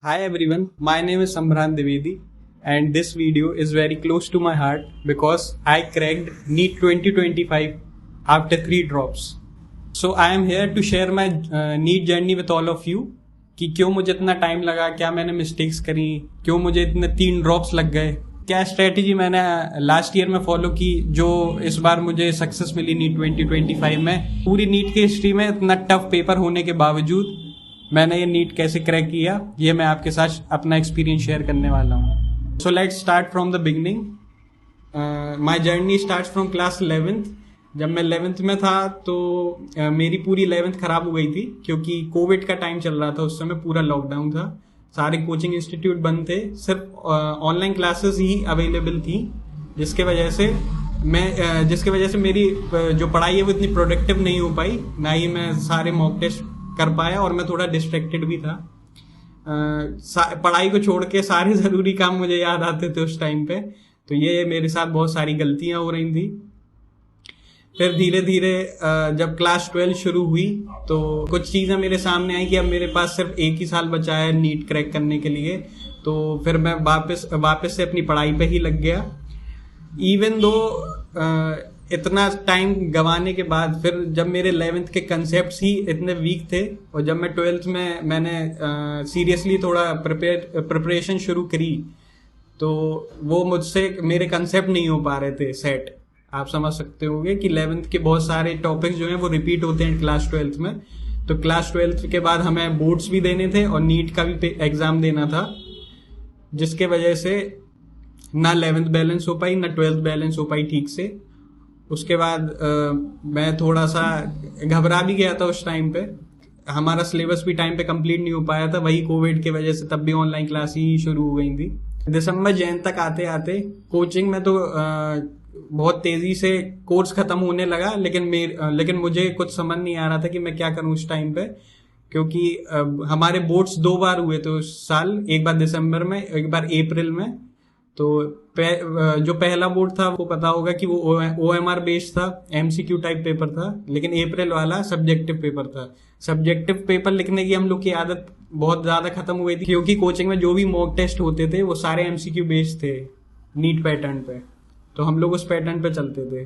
Hi everyone, my name is Sambran Divedi and this video is very close to my heart because I cracked NEET 2025 after 3 drops. So I am here to share my NEET journey with all of you कि क्यों मुझे इतना time लगा, क्या मैंने mistakes करी, क्यों मुझे इतने 3 ड्रॉप्स लग गए, क्या स्ट्रेटेजी मैंने लास्ट ईयर में फॉलो की जो इस बार मुझे सक्सेस मिली नीट 2025 में। पूरी नीट की हिस्ट्री में इतना टफ पेपर होने के बावजूद मैंने ये नीट कैसे क्रैक किया, ये मैं आपके साथ अपना एक्सपीरियंस शेयर करने वाला हूँ। So let's start from the beginning. My journey start from class 11th। जब मैं 11th में था तो मेरी पूरी 11th खराब हो गई थी क्योंकि कोविड का टाइम चल रहा था, उस समय पूरा लॉकडाउन था, सारे कोचिंग इंस्टीट्यूट बंद थे, सिर्फ ऑनलाइन क्लासेस ही अवेलेबल थी, जिसके वजह से मेरी जो पढ़ाई है वो इतनी प्रोडक्टिव नहीं हो पाई, ना ही मैं सारे मॉक टेस्ट कर पाया और मैं थोड़ा डिस्ट्रैक्टेड भी था। पढ़ाई को छोड़ के सारे ज़रूरी काम मुझे याद आते थे उस टाइम पे, तो ये मेरे साथ बहुत सारी गलतियां हो रही थी। फिर धीरे धीरे जब क्लास 12 शुरू हुई तो कुछ चीज़ें मेरे सामने आई कि अब मेरे पास सिर्फ एक ही साल बचा है नीट क्रैक करने के लिए, तो फिर मैं वापस से अपनी पढ़ाई पे ही लग गया। इवन दो इतना टाइम गंवाने के बाद फिर जब मेरे 11th के कंसेप्ट्स ही इतने वीक थे और जब मैं 12th में मैंने सीरियसली थोड़ा प्रिपरेशन शुरू करी तो वो मुझसे मेरे कंसेप्ट नहीं हो पा रहे थे सेट। आप समझ सकते होंगे कि 11th के बहुत सारे टॉपिक्स जो हैं वो रिपीट होते हैं क्लास 12th में, तो क्लास 12th के बाद हमें बोर्ड्स भी देने थे और नीट का भी एग्ज़ाम देना था, जिसके वजह से ना 11th बैलेंस हो पाई ना 12th बैलेंस हो पाई ठीक से। उसके बाद मैं थोड़ा सा घबरा भी गया था उस टाइम पे, हमारा सिलेबस भी टाइम पे कंप्लीट नहीं हो पाया था, वही कोविड के वजह से तब भी ऑनलाइन क्लास ही शुरू हो गई थी। दिसंबर जैन तक आते आते कोचिंग में तो बहुत तेजी से कोर्स खत्म होने लगा, लेकिन मुझे कुछ समझ नहीं आ रहा था कि मैं क्या करूं उस टाइम पे, क्योंकि हमारे बोर्ड्स 2 बार हुए थे उस साल, एक बार दिसंबर में एक बार अप्रैल में। तो जो पहला बोर्ड था आपको पता होगा कि वो OMR बेस्ड था, MCQ टाइप पेपर था, लेकिन अप्रैल वाला सब्जेक्टिव पेपर था। सब्जेक्टिव पेपर लिखने की हम लोग की आदत बहुत ज़्यादा खत्म हो गई थी क्योंकि कोचिंग में जो भी मॉक टेस्ट होते थे वो सारे MCQ बेस्ड थे नीट पैटर्न पे, तो हम लोग उस पैटर्न पे चलते थे।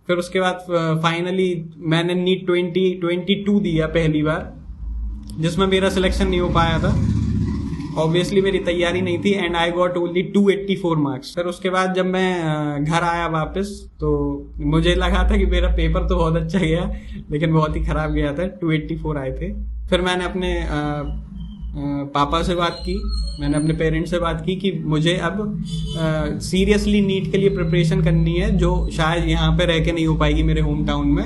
फिर उसके बाद फाइनली मैंने नीट 2022 दिया पहली बार, जिसमें मेरा सिलेक्शन नहीं हो पाया था, ऑब्वियसली मेरी तैयारी नहीं थी, and I got only 284 marks. फिर उसके बाद जब मैं घर आया वापस तो मुझे लगा था कि मेरा पेपर तो बहुत अच्छा गया, लेकिन बहुत ही खराब गया था, 284 आए थे। फिर मैंने अपने पापा से बात की, मैंने अपने पेरेंट्स से बात की कि मुझे अब सीरियसली नीट के लिए प्रिपरेशन करनी है, जो शायद यहाँ पे रह के नहीं हो पाएगी मेरे होम टाउन में,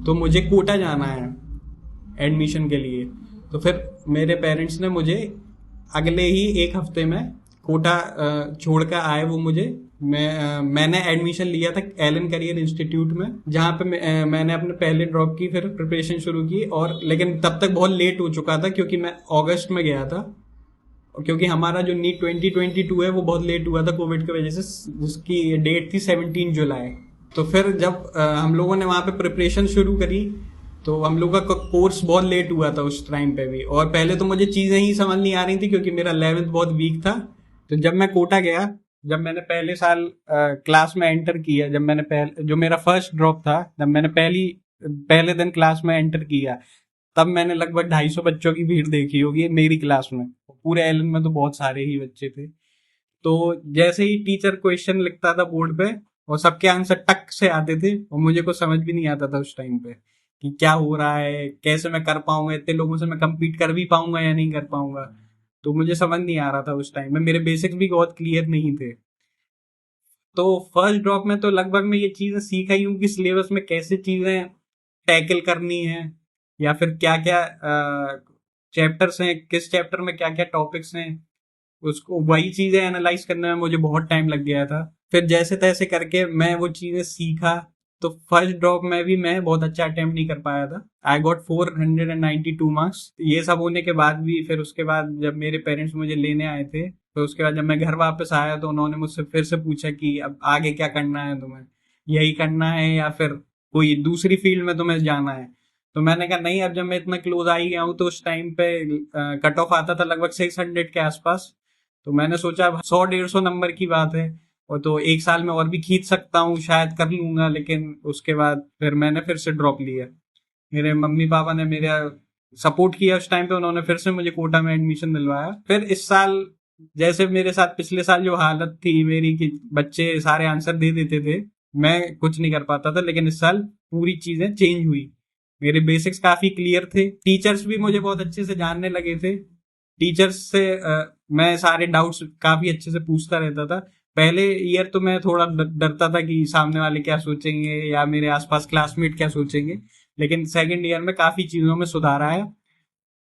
तो मुझे कोटा जाना है एडमिशन के लिए। तो फिर मेरे पेरेंट्स ने मुझे अगले ही 1 हफ्ते में कोटा छोड़ कर आए वो मुझे। मैंने एडमिशन लिया था एलन करियर इंस्टीट्यूट में, जहाँ पे मैंने अपने पहले ड्रॉप की, फिर प्रिपरेशन शुरू की, और लेकिन तब तक बहुत लेट हो चुका था क्योंकि मैं अगस्त में गया था, क्योंकि हमारा जो नीट 2022 है वो बहुत लेट हुआ था कोविड की वजह से, जिसकी डेट थी 17 जुलाई। तो फिर जब हम लोगों ने वहाँ पे प्रिपरेशन शुरू करी तो हम लोग का कोर्स बहुत लेट हुआ था उस टाइम पे भी, और पहले तो मुझे चीज़ें ही समझ नहीं आ रही थी क्योंकि मेरा 11th बहुत वीक था। तो जब मैं कोटा गया, जब मैंने पहले साल क्लास में एंटर किया, जब मैंने जो मेरा फर्स्ट ड्रॉप था, जब मैंने पहले दिन क्लास में एंटर किया, तब मैंने लगभग 250 बच्चों की भीड़ देखी होगी मेरी क्लास में, पूरे एलन में तो बहुत सारे ही बच्चे थे। तो जैसे ही टीचर क्वेश्चन लिखता था बोर्ड पे और सबके आंसर टक से आते थे और मुझे कुछ समझ भी नहीं आता था उस टाइम पे कि क्या हो रहा है, कैसे मैं कर पाऊंगा, इतने लोगों से मैं कम्पीट कर भी पाऊंगा या नहीं कर पाऊंगा, तो मुझे समझ नहीं आ रहा था उस टाइम में, मेरे बेसिक्स भी बहुत क्लियर नहीं थे। तो फर्स्ट ड्रॉप में तो लगभग मैं ये चीज़ें सीख आई हूँ कि सिलेबस में कैसे चीज़ें टैकल करनी है, या फिर क्या क्या चैप्टर्स हैं, किस चैप्टर में क्या क्या टॉपिक्स हैं, उसको वही चीज़ें एनालाइज करने में मुझे बहुत टाइम लग गया था। फिर जैसे तैसे करके मैं वो चीज़ें सीखा, तो फर्स्ट ड्रॉप में भी मैं बहुत अच्छा अटेम्प्ट नहीं कर पाया था, आई गॉट 492 मार्क्स। ये सब होने के बाद भी फिर उसके बाद जब मेरे पेरेंट्स मुझे लेने आए थे, तो उसके बाद जब मैं घर वापस आया तो उन्होंने मुझसे फिर से पूछा कि अब आगे क्या करना है तुम्हें, यही करना है या फिर कोई दूसरी फील्ड में तुम्हें जाना है। तो मैंने कहा नहीं, अब जब मैं इतना क्लोज आ ही गया हूँ, तो उस टाइम पे कट ऑफ आता था लगभग 600 के आसपास। तो मैंने सोचा अब 100-150 नंबर की बात है, और तो एक साल में और भी खींच सकता हूँ, शायद कर लूंगा। लेकिन उसके बाद फिर मैंने फिर से ड्रॉप लिया। मेरे मम्मी पापा ने मेरा सपोर्ट किया उस टाइम पे, उन्होंने फिर से मुझे कोटा में एडमिशन दिलवाया। फिर इस साल जैसे मेरे साथ पिछले साल जो हालत थी मेरी कि बच्चे सारे आंसर दे देते थे, मैं कुछ नहीं कर पाता था, लेकिन इस साल पूरी चीजें चेंज हुई। मेरे बेसिक्स काफी क्लियर थे, टीचर्स भी मुझे बहुत अच्छे से जानने लगे थे। टीचर्स से मैं सारे डाउट्स काफी अच्छे से पूछता रहता था। पहले ईयर तो मैं थोड़ा डरता था कि सामने वाले क्या सोचेंगे या मेरे आसपास क्लासमेट क्या सोचेंगे, लेकिन सेकंड ईयर में काफी चीजों में सुधार आया,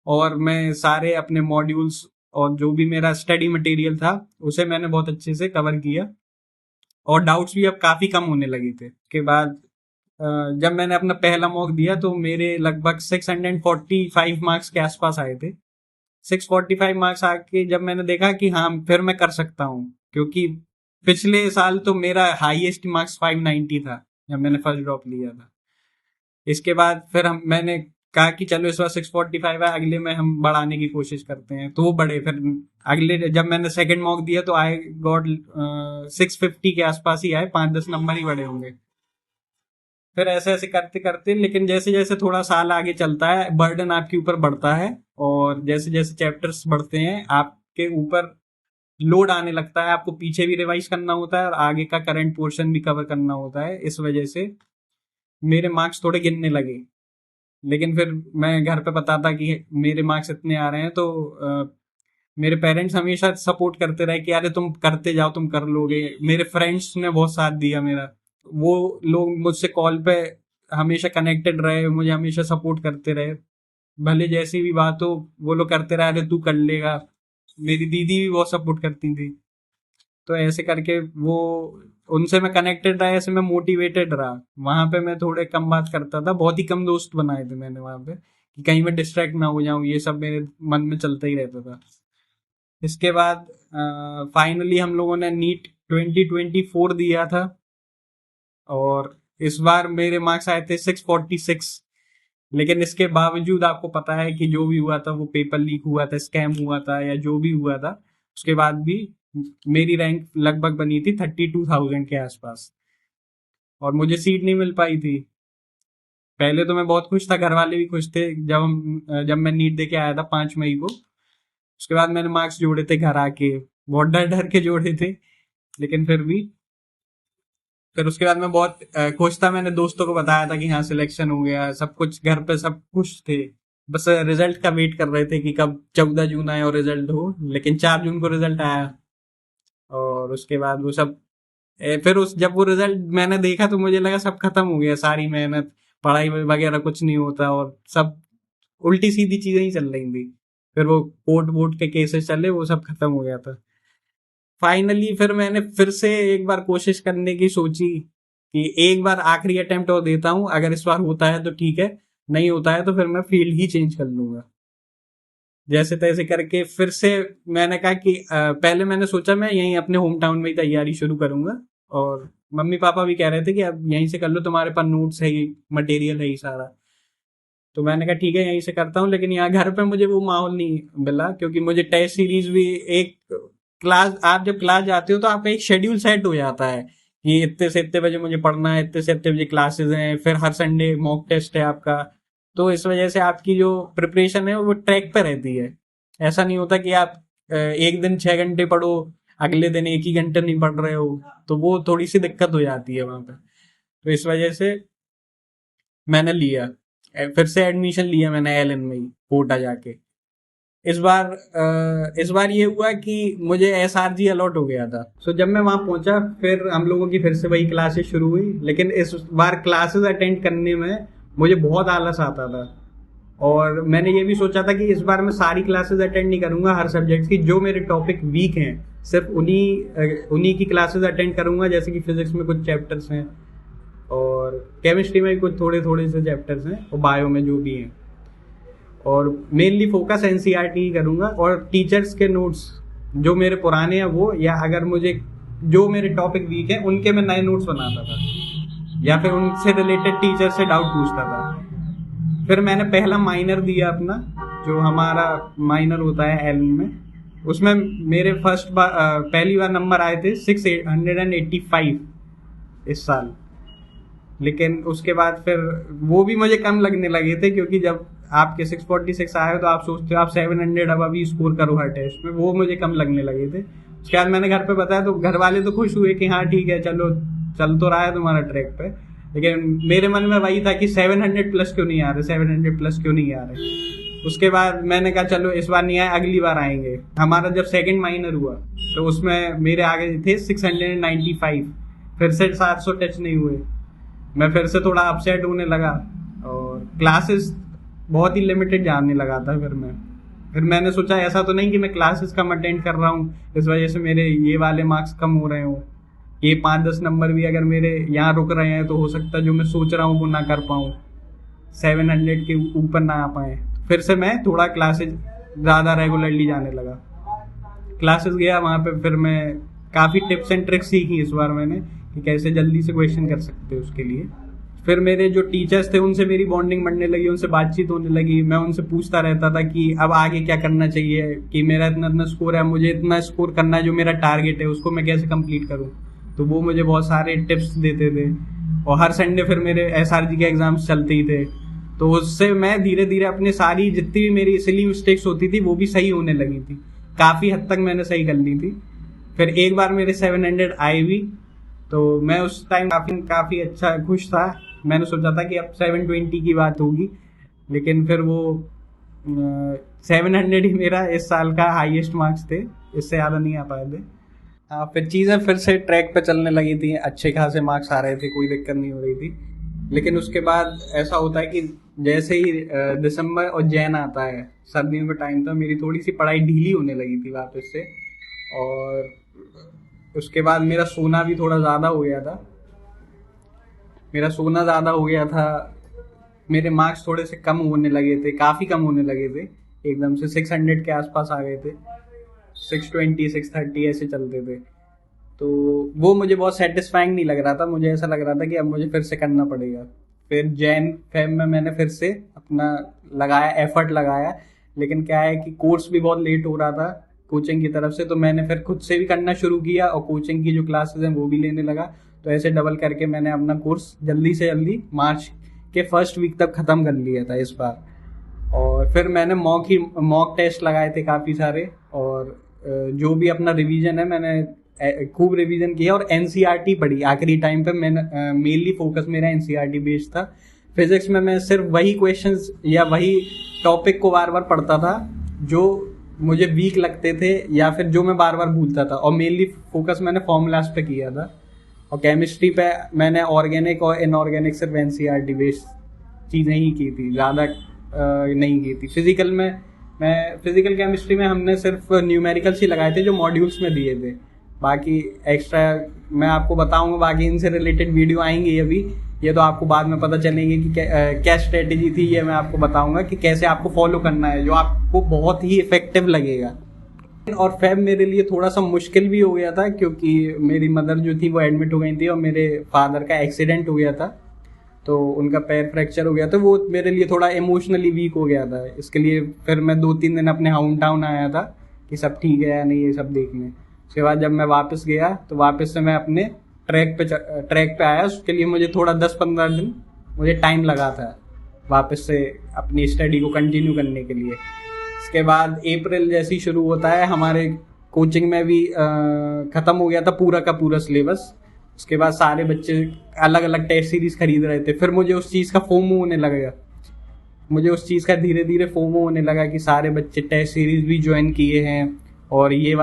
और मैं सारे अपने मॉड्यूल्स और जो भी मेरा स्टडी मटेरियल था उसे मैंने बहुत अच्छे से कवर किया, और डाउट्स भी अब काफी कम होने लगे थे। के बाद जब मैंने अपना पहला मॉक दिया तो मेरे लगभग 645 मार्क्स के आसपास आए थे। 645 मार्क्स आके जब मैंने देखा कि हाँ फिर मैं कर सकता हूँ, क्योंकि पिछले साल तो मेरा हाईएस्ट मार्क्स 590 था जब मैंने फर्स्ट ड्रॉप लिया था। इसके बाद फिर मैंने कहा कि चलो इस बार 645 है, अगले में हम बढ़ाने की कोशिश करते हैं, तो वो बढ़े। फिर अगले जब मैंने सेकंड मॉक दिया तो आई गॉट 650 के आसपास ही आए, 5-10 नंबर ही बढ़े होंगे। फिर ऐसे ऐसे करते करते, लेकिन जैसे जैसे थोड़ा साल आगे चलता है बर्डन आपके ऊपर बढ़ता है, और जैसे जैसे चैप्टर्स बढ़ते हैं आपके ऊपर लोड आने लगता है, आपको पीछे भी रिवाइज करना होता है और आगे का करंट पोर्शन भी कवर करना होता है। इस वजह से मेरे मार्क्स थोड़े गिरने लगे। लेकिन फिर मैं घर पे बताता कि मेरे मार्क्स इतने आ रहे हैं, तो मेरे पेरेंट्स हमेशा सपोर्ट करते रहे कि अरे तुम करते जाओ, तुम कर लोगे। मेरे फ्रेंड्स ने बहुत साथ दिया मेरा, वो लोग मुझसे कॉल पे हमेशा कनेक्टेड रहे, मुझे हमेशा सपोर्ट करते रहे, भले जैसी भी बात हो वो लोग करते रहे, अरे तू कर लेगा। मेरी दीदी भी बहुत सपोर्ट करती थी। तो ऐसे करके वो उनसे मैं कनेक्टेड रहा, ऐसे मैं मोटिवेटेड रहा। वहां पे मैं थोड़े कम बात करता था, बहुत ही कम दोस्त बनाए थे मैंने वहां पे, कि कहीं मैं डिस्ट्रैक्ट ना हो जाऊं, ये सब मेरे मन में चलता ही रहता था। इसके बाद फाइनली हम लोगों ने नीट 2024 दिया था, और इस बार मेरे मार्क्स आए थे 646। लेकिन इसके बावजूद आपको पता है कि जो भी हुआ था, वो पेपर लीक हुआ था, स्कैम हुआ था, या जो भी हुआ था, उसके बाद भी मेरी रैंक लगभग बनी थी 32,000 के आसपास, और मुझे सीट नहीं मिल पाई थी। पहले तो मैं बहुत खुश था, घर वाले भी खुश थे, जब मैं नीट दे के आया था 5 मई को। उसके बाद मैंने मार्क्स जोड़े थे घर आके, बहुत डर डर के जोड़े थे, लेकिन फिर भी। फिर उसके बाद मैं बहुत खुश था, मैंने दोस्तों को बताया था कि हाँ सिलेक्शन हो गया, सब कुछ घर पे सब खुश थे। बस रिजल्ट का वेट कर रहे थे कि कब 14 जून आए और रिजल्ट हो, लेकिन 4 जून को रिजल्ट आया। और उसके बाद वो सब फिर उस जब वो रिजल्ट मैंने देखा तो मुझे लगा सब खत्म हो गया, सारी मेहनत, पढ़ाई वगैरह कुछ नहीं होता, और सब उल्टी सीधी चीजें ही चल रही थी। फिर वो कोर्ट वोट के केसेस चले, वो सब खत्म हो गया था। फाइनली फिर मैंने फिर से एक बार कोशिश करने की सोची कि एक बार आखिरी अटेम्प्ट और देता हूँ, अगर इस बार होता है तो ठीक है, नहीं होता है तो फिर मैं फील्ड ही चेंज कर लूंगा। जैसे तैसे करके फिर से मैंने कहा कि पहले मैंने सोचा मैं यहीं अपने होम टाउन में ही तैयारी शुरू करूंगा, और मम्मी पापा भी कह रहे थे कि अब यहीं से कर लो, तुम्हारे पास नोट्स है ही, मटेरियल है ही सारा। तो मैंने कहा ठीक है यहीं से करता हूँ, लेकिन यहाँ घर पे मुझे वो माहौल नहीं मिला, क्योंकि मुझे टेस्ट सीरीज भी एक क्लास, आप जब क्लास जाते हो तो आपका एक शेड्यूल सेट हो जाता है कि इतने से इतने बजे मुझे पढ़ना है, इतने से इतने बजे क्लासेस हैं, फिर हर संडे मॉक टेस्ट है आपका। तो इस वजह से आपकी जो प्रिपरेशन है वो ट्रैक पे रहती है। ऐसा नहीं होता कि आप एक दिन 6 घंटे पढ़ो, अगले दिन एक ही घंटे नहीं पढ़ रहे हो, तो वो थोड़ी सी दिक्कत हो जाती है वहां पे। तो इस वजह से मैंने लिया, फिर से एडमिशन लिया मैंने एल एन में ही, कोटा जाके। इस बार ये हुआ कि मुझे एस आर जी अलॉट हो गया था। सो जब मैं वहां पहुंचा फिर हम लोगों की फिर से वही क्लासेस शुरू हुई, लेकिन इस बार क्लासेस अटेंड करने में मुझे बहुत आलस आता था। और मैंने ये भी सोचा था कि इस बार मैं सारी क्लासेस अटेंड नहीं करूंगा हर सब्जेक्ट की, जो मेरे टॉपिक वीक हैं सिर्फ उन्हीं की क्लासेस अटेंड करूंगा। जैसे कि फिजिक्स में कुछ चैप्टर्स हैं, और केमिस्ट्री में भी कुछ थोड़े थोड़े से चैप्टर्स हैं, और बायो में जो भी हैं। और मेनली फोकस एनसीईआरटी ही करूंगा, और टीचर्स के नोट्स जो मेरे पुराने हैं वो, या अगर मुझे जो मेरे टॉपिक वीक है उनके मैं नए नोट्स बनाता था, या फिर उनसे रिलेटेड टीचर से डाउट पूछता था। फिर मैंने पहला माइनर दिया अपना, जो हमारा माइनर होता है एल में, उसमें मेरे पहली बार नंबर आए थे 685 इस साल। लेकिन उसके बाद फिर वो भी मुझे कम लगने लगे थे, क्योंकि जब आपके 646 आए हो तो आप सोचते हो आप 700 अब अभी स्कोर करो हर टेस्ट में, वो मुझे कम लगने लगे थे। उसके बाद मैंने घर पे बताया तो घर वाले तो खुश हुए कि हाँ ठीक है, चलो चल तो रहा है तुम्हारा ट्रैक पे। लेकिन मेरे मन में वही था कि 700 प्लस क्यों नहीं आ रहे, 700 प्लस क्यों नहीं आ रहे। उसके बाद मैंने कहा चलो इस बार नहीं आए, अगली बार आएंगे। हमारा जब सेकंड माइनर हुआ तो उसमें मेरे आगे थे 695, फिर से 700 टच नहीं हुए। मैं फिर से थोड़ा अपसेट होने लगा और क्लासेस बहुत ही लिमिटेड जानने लगा था। फिर मैंने सोचा ऐसा तो नहीं कि मैं क्लासेस कम अटेंड कर रहा हूँ इस वजह से मेरे ये वाले मार्क्स कम हो रहे हो। ये 5-10 नंबर भी अगर मेरे यहाँ रुक रहे हैं तो हो सकता है जो मैं सोच रहा हूँ वो ना कर पाऊँ, 700 के ऊपर ना आ पाए। फिर से मैं थोड़ा क्लासेस ज़्यादा रेगुलरली जाने लगा। क्लासेस गया वहाँ पे, फिर मैं काफ़ी टिप्स एंड ट्रिक्स सीखी इस बार मैंने कि कैसे जल्दी से क्वेश्चन कर सकते हैं उसके लिए। फिर मेरे जो टीचर्स थे उनसे मेरी बॉन्डिंग बढ़ने लगी, उनसे बातचीत होने लगी। मैं उनसे पूछता रहता था कि अब आगे क्या करना चाहिए, कि मेरा इतना इतना स्कोर है, मुझे इतना स्कोर करना है, जो मेरा टारगेट है उसको मैं कैसे कंप्लीट करूँ। तो वो मुझे बहुत सारे टिप्स देते थे। और हर संडे फिर मेरे SRG के एग्जाम्स चलते ही थे, तो उससे मैं धीरे धीरे अपने सारी जितनी भी मेरी सिली मिस्टेक्स होती थी वो भी सही होने लगी थी। काफ़ी हद तक मैंने सही कर ली थी। फिर एक बार मेरे 700 आए भी, तो मैं उस टाइम काफ़ी अच्छा खुश था। मैंने सोचा था कि अब 720 की बात होगी, लेकिन फिर वो 700 ही मेरा इस साल का हाईएस्ट मार्क्स थे, इससे ज़्यादा नहीं आ पाए थे। फिर चीज़ें फिर से ट्रैक पे चलने लगी थी, अच्छे खासे मार्क्स आ रहे थे, कोई दिक्कत नहीं हो रही थी। लेकिन उसके बाद ऐसा होता है कि जैसे ही दिसंबर और जैन आता है, सर्दियों का टाइम था, मेरी थोड़ी सी पढ़ाई ढीली होने लगी थी वापस से। और उसके बाद मेरा सोना भी थोड़ा ज़्यादा हो गया था। मेरे मार्क्स थोड़े से कम होने लगे थे, काफ़ी कम होने लगे थे, एकदम से 600 के आसपास आ गए थे, 620 630 ऐसे चलते थे। तो वो मुझे बहुत सेटिस्फाइंग नहीं लग रहा था। मुझे ऐसा लग रहा था कि अब मुझे फिर से करना पड़ेगा। फिर जैन फेब में मैंने फिर से अपना एफर्ट लगाया। लेकिन क्या है कि कोर्स भी बहुत लेट हो रहा था कोचिंग की तरफ से, तो मैंने फिर खुद से भी करना शुरू किया और कोचिंग की जो क्लासेस हैं वो भी लेने लगा। तो ऐसे डबल करके मैंने अपना कोर्स जल्दी से जल्दी मार्च के फर्स्ट वीक तक ख़त्म कर लिया था इस बार। और फिर मैंने मॉक टेस्ट लगाए थे काफ़ी सारे, और जो भी अपना रिवीजन है मैंने खूब रिवीजन किया और NCERT पढ़ी आखिरी टाइम पे। मैंने मेनली फोकस मेरा NCERT बेस्ड था। फिजिक्स में मैं सिर्फ वही क्वेश्चंस या वही टॉपिक को बार बार पढ़ता था जो मुझे वीक लगते थे या फिर जो मैं बार बार भूलता था, और मेनली फोकस मैंने फॉर्मूलाज पे किया था। और केमिस्ट्री पे मैंने ऑर्गेनिक और इनऑर्गेनिक सिर्फ NCERT बेस्ड चीज़ें ही की थी, ज़्यादा नहीं की थी। फिजिकल केमिस्ट्री में हमने सिर्फ न्यूमेरिकल्स ही लगाए थे जो मॉड्यूल्स में दिए थे। बाकी एक्स्ट्रा मैं आपको बताऊंगा, बाकी इनसे रिलेटेड वीडियो आएंगी अभी, ये तो आपको बाद में पता चलेंगे कि क्या स्ट्रेटेजी थी। ये मैं आपको बताऊंगा कि कैसे आपको फॉलो करना है, जो आपको बहुत ही इफेक्टिव लगेगा। और फेब मेरे लिए थोड़ा सा मुश्किल भी हो गया था, क्योंकि मेरी मदर जो थी वो एडमिट हो गई थी और मेरे फादर का एक्सीडेंट हो गया था, तो उनका पैर फ्रैक्चर हो गया था। वो मेरे लिए थोड़ा इमोशनली वीक हो गया था। इसके लिए फिर मैं 2-3 दिन अपने होम टाउन आया था कि सब ठीक है या नहीं, ये सब देखने। उसके बाद जब मैं वापस गया तो वापस से मैं अपने ट्रैक पे आया। उसके लिए मुझे थोड़ा 10-15 दिन मुझे टाइम लगा था वापस से अपनी स्टडी को कंटिन्यू करने के लिए। इसके बाद अप्रैल जैसे ही शुरू होता है, हमारे कोचिंग में भी ख़त्म हो गया था पूरा का पूरा सिलेबस। उसके बाद सारे बच्चे अलग अलग टेस्ट सीरीज खरीद रहे थे। फिर मुझे उस चीज़ का फोमो होने लगा, धीरे धीरे फोमो होने लगा कि सारे बच्चे टेस्ट सीरीज भी ज्वाइन किए हैं और ये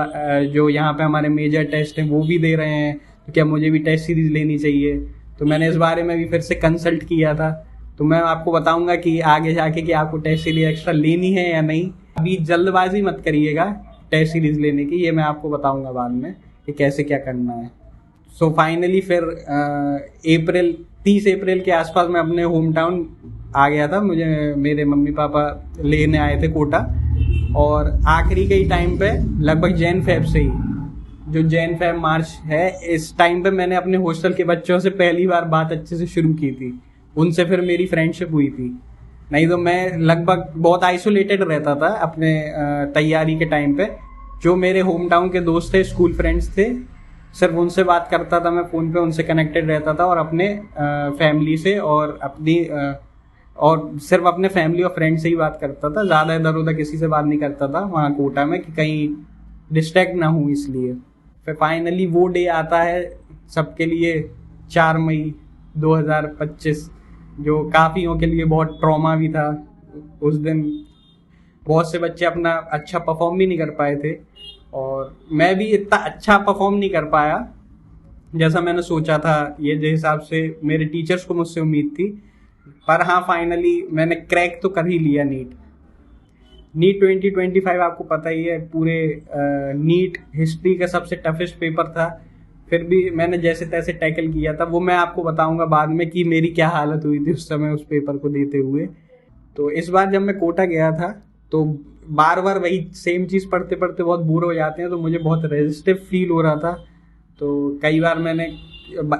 जो यहाँ पे हमारे मेजर टेस्ट हैं वो भी दे रहे हैं, तो क्या मुझे भी टेस्ट सीरीज लेनी चाहिए। तो मैंने इस बारे में भी फिर से कंसल्ट किया था। तो मैं आपको बताऊंगा कि आगे जाके कि आपको टेस्ट सीरीज एक्स्ट्रा लेनी है या नहीं। अभी जल्दबाजी मत करिएगा टेस्ट सीरीज लेने की, ये मैं आपको बताऊंगा बाद में कि कैसे क्या करना है। सो फाइनली फिर 30 अप्रैल के आसपास मैं अपने होम टाउन आ गया था। मुझे मेरे मम्मी पापा लेने आए थे कोटा, और आखिरी के ही टाइम पे लगभग जैन फेब से ही, जो जैन फेब मार्च है, इस टाइम पे मैंने अपने हॉस्टल के बच्चों से पहली बार बात अच्छे से शुरू की थी। उनसे फिर मेरी फ्रेंडशिप हुई थी। नहीं तो मैं लगभग बहुत आइसोलेटेड रहता था अपने तैयारी के टाइम पे। जो मेरे होम टाउन के दोस्त थे, स्कूल फ्रेंड्स थे, सिर्फ उनसे बात करता था मैं फ़ोन पे, उनसे कनेक्टेड रहता था, और अपने फैमिली से और और सिर्फ अपने फैमिली और फ्रेंड से ही बात करता था। ज़्यादा इधर उधर किसी से बात नहीं करता था वहाँ कोटा में, कि कहीं डिस्ट्रैक्ट ना हूँ इसलिए। फिर फाइनली वो डे आता है सबके लिए, 4 मई 2025, जो काफ़ियों के लिए बहुत ट्रॉमा भी था। उस दिन बहुत से बच्चे अपना अच्छा परफॉर्म भी नहीं कर पाए थे, और मैं भी इतना अच्छा परफॉर्म नहीं कर पाया जैसा मैंने सोचा था, ये जिस हिसाब से मेरे टीचर्स को मुझसे उम्मीद थी। पर हाँ, फाइनली मैंने क्रैक तो कर ही लिया नीट 2025। आपको पता ही है, पूरे नीट हिस्ट्री का सबसे टफेस्ट पेपर था। फिर भी मैंने जैसे तैसे टैकल किया था। वो मैं आपको बताऊंगा बाद में कि मेरी क्या हालत हुई थी उस समय उस पेपर को देते हुए। तो इस बार जब मैं कोटा गया था तो बार बार वही सेम चीज़ पढ़ते पढ़ते बहुत बोर हो जाते हैं, तो मुझे बहुत रेजिस्टिव फील हो रहा था। तो कई बार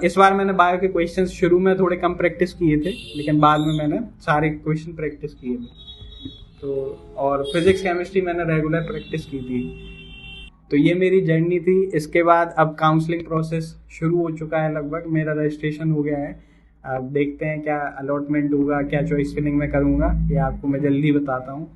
इस बार मैंने बायो के क्वेश्चंस शुरू में थोड़े कम प्रैक्टिस किए थे, लेकिन बाद में मैंने सारे क्वेश्चन प्रैक्टिस किए थे। तो और फिजिक्स केमिस्ट्री मैंने रेगुलर प्रैक्टिस की थी। तो ये मेरी जर्नी थी। इसके बाद अब काउंसलिंग प्रोसेस शुरू हो चुका है, लगभग मेरा रजिस्ट्रेशन हो गया है। अब देखते हैं क्या अलॉटमेंट होगा, क्या चॉइस फिलिंग में करूँगा, ये आपको मैं जल्दी बताता हूँ।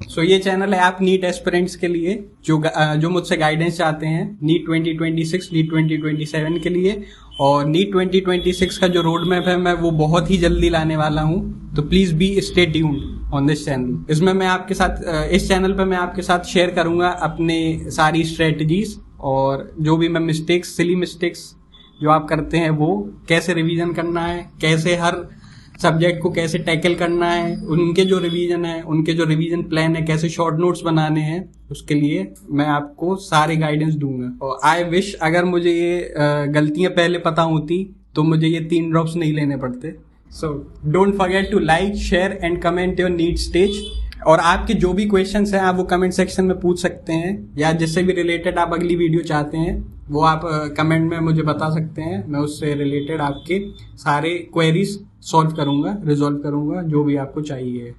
सो ये चैनल है आप नीट एस्पिरेंट्स के लिए जो मुझसे गाइडेंस चाहते हैं नीट 2026, नीट 2027 के लिए। और नीट 2026 का जो रोड मैप है मैं वो बहुत ही जल्दी लाने वाला हूँ, तो please be stay tuned on this channel. इसमें मैं आपके साथ इस चैनल पे मैं आपके साथ शेयर करूँगा अपने सारी स्ट्रेटजीज, और जो भी मैं सिली मिस्टेक्स जो आप करते हैं वो कैसे रिवीजन करना है, कैसे हर सब्जेक्ट को कैसे टैकल करना है, उनके जो रिवीजन प्लान है, कैसे शॉर्ट नोट्स बनाने हैं, उसके लिए मैं आपको सारे गाइडेंस दूंगा। और आई विश अगर मुझे ये गलतियां पहले पता होती तो मुझे ये 3 ड्रॉप्स नहीं लेने पड़ते। So don't forget to like, share and comment your neat stage. और आपके जो भी क्वेश्चंस हैं आप वो कमेंट सेक्शन में पूछ सकते हैं, या जिससे भी रिलेटेड आप अगली वीडियो चाहते हैं वो आप कमेंट में मुझे बता सकते हैं। मैं उससे रिलेटेड आपके सारे क्वेरीज सॉल्व करूंगा, रिजॉल्व करूंगा, जो भी आपको चाहिए।